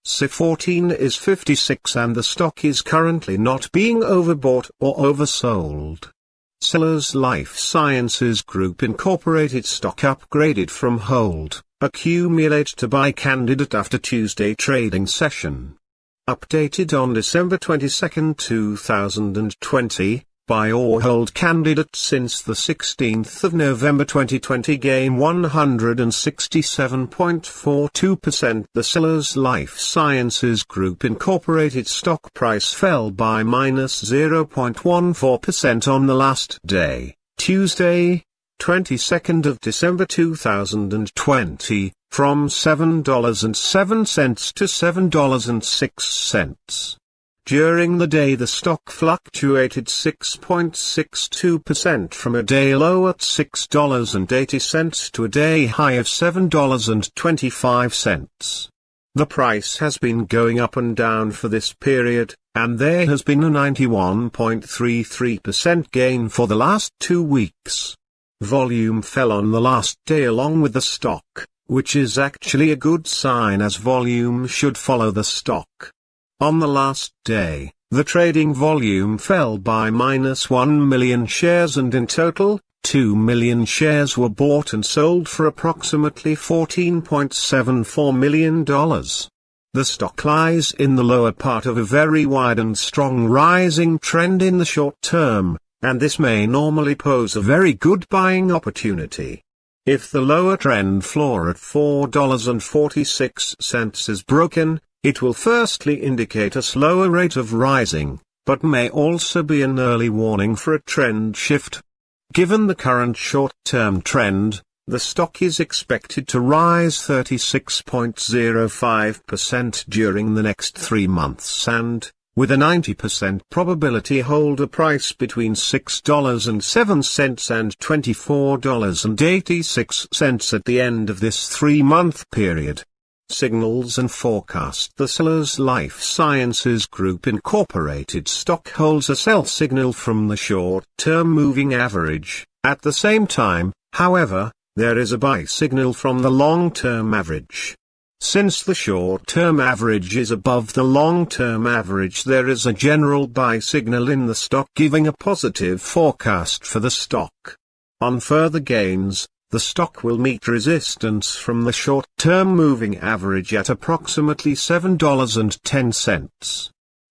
C14 is 56 and the stock is currently not being overbought or oversold. Sellas Life Sciences Group Incorporated stock upgraded from hold, accumulate to buy candidate after Tuesday trading session. Updated on December 22, 2020, buy or hold candidate since the 16th of November 2020 gain 167.42%. The Sellas Life Sciences Group Incorporated stock price fell by minus 0.14% on the last day, Tuesday, 22nd of December 2020, from $7.07 to $7.06. During the day the stock fluctuated 6.62% from a day low at $6.80 to a day high of $7.25. The price has been going up and down for this period, and there has been a 91.33% gain for the last 2 weeks. Volume fell on the last day along with the stock, which is actually a good sign as volume should follow the stock. On the last day, the trading volume fell by minus 1 million shares and in total, 2 million shares were bought and sold for approximately $14.74 million. The stock lies in the lower part of a very wide and strong rising trend in the short term, and this may normally pose a very good buying opportunity. If the lower trend floor at $4.46 is broken, it will firstly indicate a slower rate of rising, but may also be an early warning for a trend shift. Given the current short-term trend, the stock is expected to rise 36.05% during the next 3 months and, with a 90% probability, hold a price between $6.07 and $24.86 at the end of this 3-month period. Signals and forecast. The Sellas Life Sciences Group Incorporated stock holds a sell signal from the short-term moving average. At the same time, however, there is a buy signal from the long-term average. Since the short-term average is above the long-term average, there is a general buy signal in the stock giving a positive forecast for the stock. On further gains, the stock will meet resistance from the short-term moving average at approximately $7.10.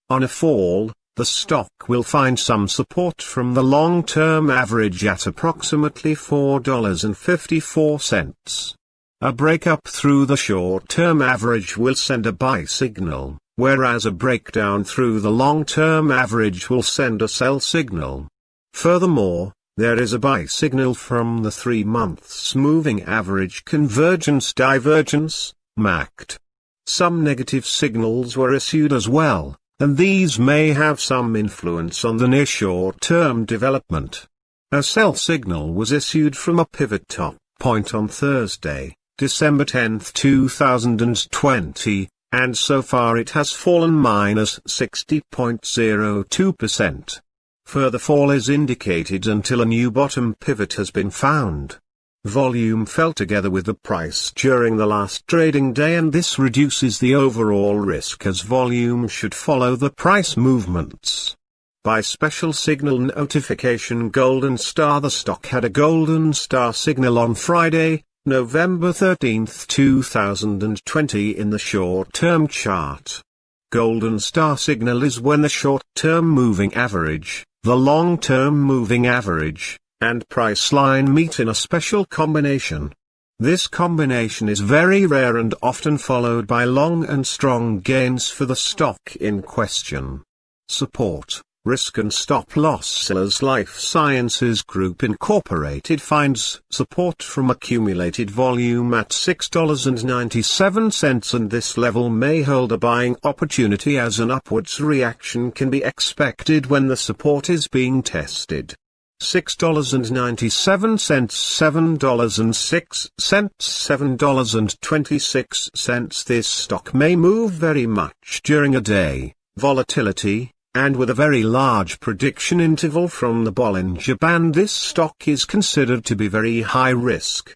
On a fall, the stock will find some support from the long-term average at approximately $4.54. A breakup through the short-term average will send a buy signal, whereas a breakdown through the long-term average will send a sell signal. Furthermore, there is a buy signal from the 3 months moving average convergence-divergence, MACD. Some negative signals were issued as well, and these may have some influence on the near short-term development. A sell signal was issued from a pivot top point on Thursday, December 10, 2020, and so far it has fallen minus 60.02%. Further fall is indicated until a new bottom pivot has been found. Volume fell together with the price during the last trading day, and this reduces the overall risk as volume should follow the price movements. By special signal notification Golden Star, the stock had a Golden Star signal on Friday, November 13, 2020 in the short-term chart. Golden Star signal is when the short-term moving average, the long-term moving average, and price line meet in a special combination. This combination is very rare and often followed by long and strong gains for the stock in question. Support, risk and stop loss. Sellas Life Sciences Group Incorporated finds support from accumulated volume at $6.97, and this level may hold a buying opportunity as an upwards reaction can be expected when the support is being tested. $6.97, $7.06, $7.26. This stock may move very much during a day, volatility, and with a very large prediction interval from the Bollinger Band. This stock is considered to be very high risk.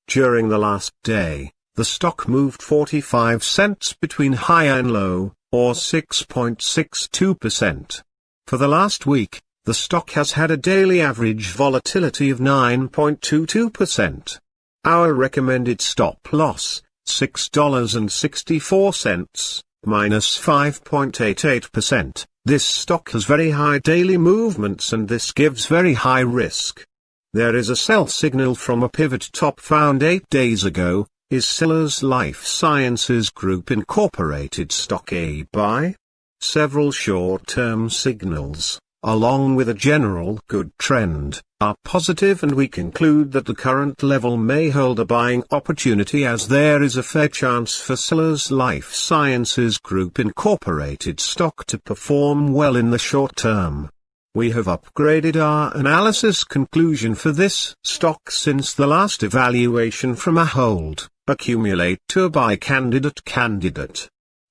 During the last day, The stock moved 45 cents between high and low, or 6.62%. For the last week, the stock has had a daily average volatility of 9.22%. Our recommended stop loss, $6.64, minus 5.88%. This stock has very high daily movements and this gives very high risk. There is a sell signal from a pivot top found 8 days ago. Is Sellas Life Sciences Group Incorporated stock a buy? Several short-term signals, along with a general good trend, are positive, and we conclude that the current level may hold a buying opportunity as there is a fair chance for Sellas Life Sciences Group Incorporated stock to perform well in the short term. We have upgraded our analysis conclusion for this stock since the last evaluation from a hold, accumulate to a buy candidate.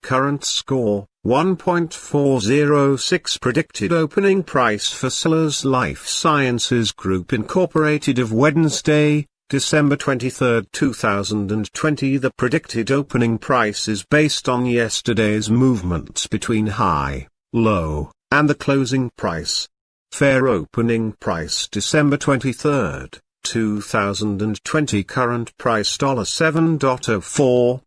Current score, 1.406. Predicted opening price for Sellas Life Sciences Group Incorporated of Wednesday, December 23, 2020. The predicted opening price is based on yesterday's movements between high, low, and the closing price. Fair opening price December 23, 2020. Current price $7.04.